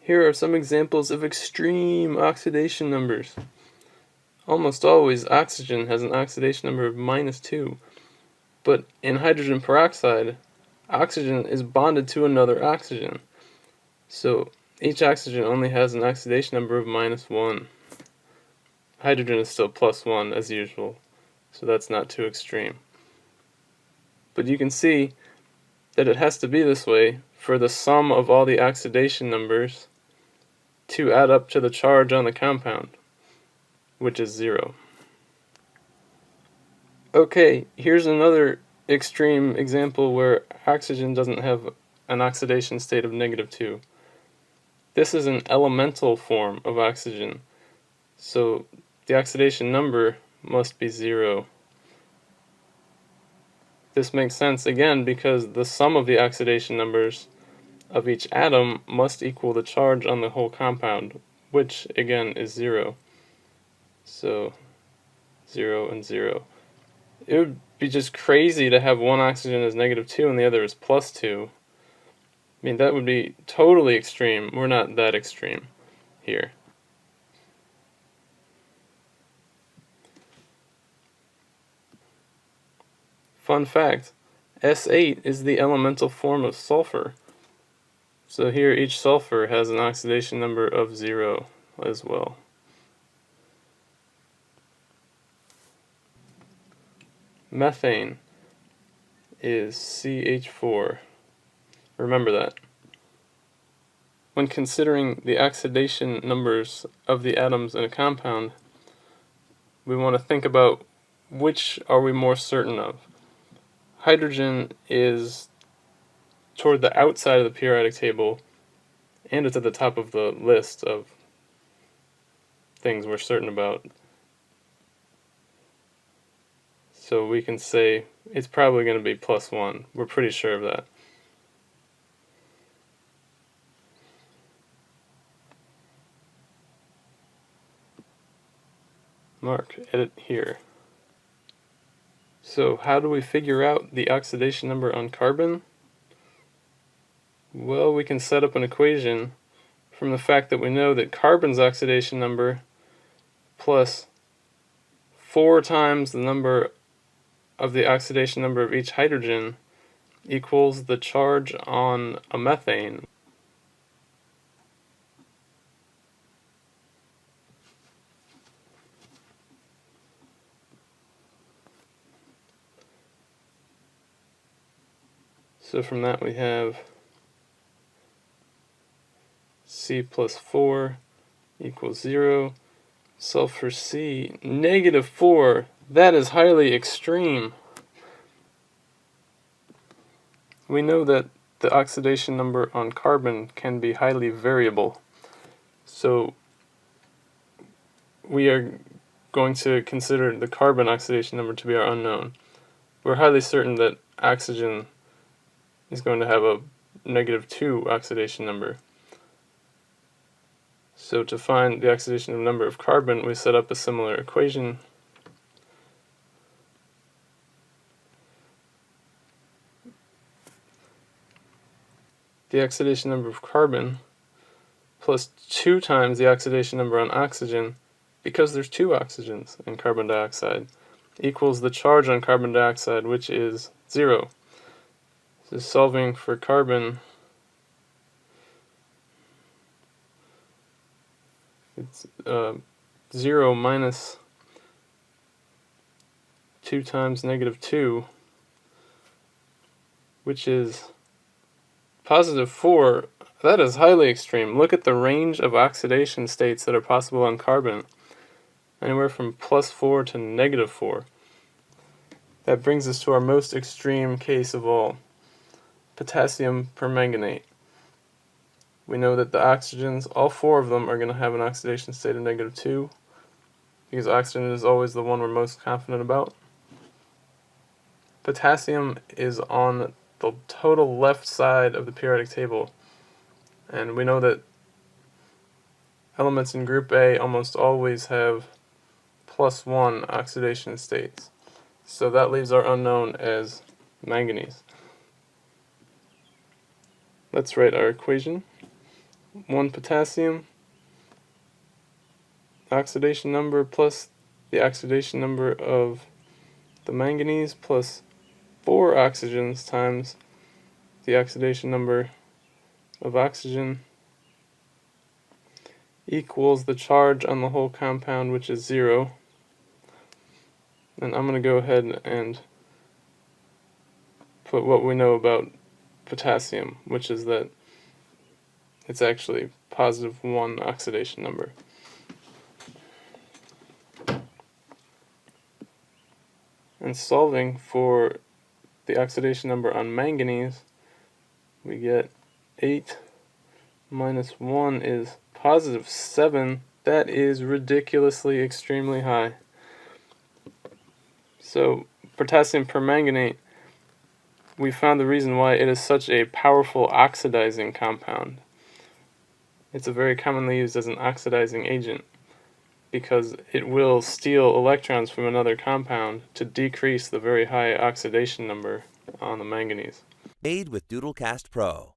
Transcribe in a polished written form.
Here are some examples of extreme oxidation numbers. Almost always oxygen has an oxidation number of -2, but in hydrogen peroxide, oxygen is bonded to another oxygen. So each oxygen only has an oxidation number of -1. Hydrogen is still +1 as usual, so that's not too extreme. But you can see that it has to be this way for the sum of all the oxidation numbers to add up to the charge on the compound, which is 0. Okay, here's another extreme example where oxygen doesn't have an oxidation state of -2. This is an elemental form of oxygen, so the oxidation number must be 0. This makes sense again because the sum of the oxidation numbers of each atom must equal the charge on the whole compound, which again is 0. So 0 and 0. It would be just crazy to have one oxygen as -2 and the other as +2. I mean, that would be totally extreme. We're not that extreme here. Fun fact, S8 is the elemental form of sulfur. So here each sulfur has an oxidation number of 0 as well. Methane is CH4. Remember that. When considering the oxidation numbers of the atoms in a compound, we want to think about which are we more certain of. Hydrogen is toward the outside of the periodic table, and it's at the top of the list of things we're certain about. So we can say it's probably going to be +1. We're pretty sure of that. Mark, edit here. So how do we figure out the oxidation number on carbon? Well, we can set up an equation from the fact that we know that carbon's oxidation number plus 4 times the number of the oxidation number of each hydrogen equals the charge on a methane. So from that we have C plus 4 equals 0. Sulfur C, -4. That is highly extreme. We know that the oxidation number on carbon can be highly variable. So we are going to consider the carbon oxidation number to be our unknown. We're highly certain that oxygen is going to have a -2 oxidation number. So to find the oxidation number of carbon, we set up a similar equation. The oxidation number of carbon plus 2 times the oxidation number on oxygen, because there's 2 oxygens in carbon dioxide, equals the charge on carbon dioxide, which is 0. So solving for carbon, it's 0 minus 2 times -2, which is +4. That is highly extreme. Look at the range of oxidation states that are possible on carbon. Anywhere from +4 to -4. That brings us to our most extreme case of all, potassium permanganate. We know that the oxygens, all 4 of them, are going to have an oxidation state of -2, because oxygen is always the one we're most confident about. Potassium is on the total left side of the periodic table, and we know that elements in group A almost always have +1 oxidation states. So that leaves our unknown as manganese. Let's write our equation. 1 potassium oxidation number plus the oxidation number of the manganese plus 4 oxygens times the oxidation number of oxygen equals the charge on the whole compound, which is 0. And I'm going to go ahead and put what we know about potassium, which is that it's actually positive 1 oxidation number. And solving for the oxidation number on manganese, we get 8 minus 1 is positive 7. That is ridiculously extremely high. So potassium permanganate, we found the reason why it is such a powerful oxidizing compound. It's very commonly used as an oxidizing agent because it will steal electrons from another compound to decrease the very high oxidation number on the manganese. Made with Doodlecast Pro.